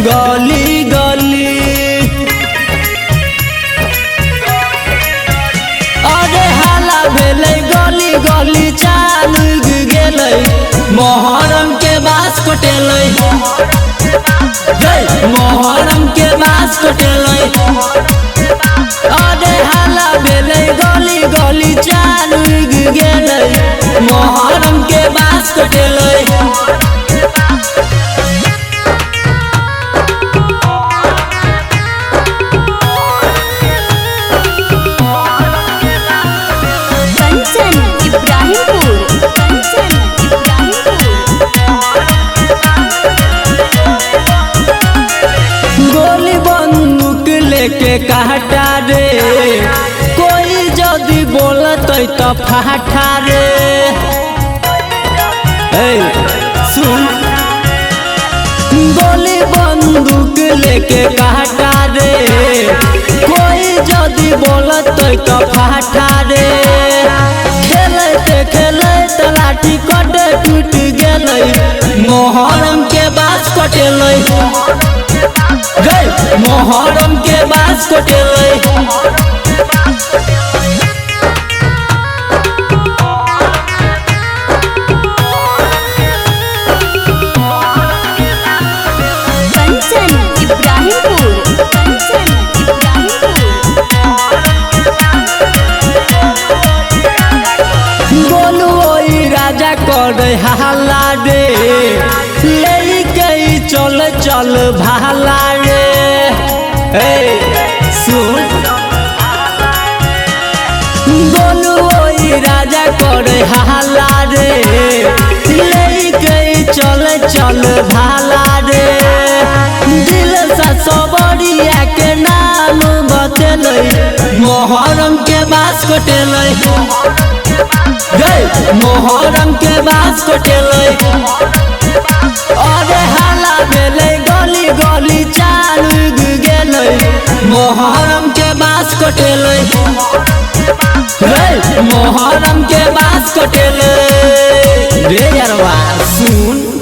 गली गली अरे हाला भेले गली गली चालू गेले मोहरम के बास कटेले मोहरम के बास कटेले अरे हाला भेले गली गली चालू गेले मोहरम के बास कटेले के कहता रे कोई जदी बोलत तो फाटा रे सुन गोली बंदूक लेके कहता रे कोई जदी बोलत तो फाटा रे खेलते लाठी कटे टूट गेले मोहरम के बास कटेले मोहरम के बास कटेले बोलू ओई राजा कर हल्ला रे लेके चल चल भाला रे सुन बोलू ओई राजा कर हल्ला रे लेके चल चल भाला रे दिल सा सबरिया के नाम बतेले मोहरम के बास कटेले मोहरम के बास कटेले अरे हाला भेले गली गली चालू गेले मोहरम के बास कटेले मोहरम के बास कटेले रे यारवा सुन।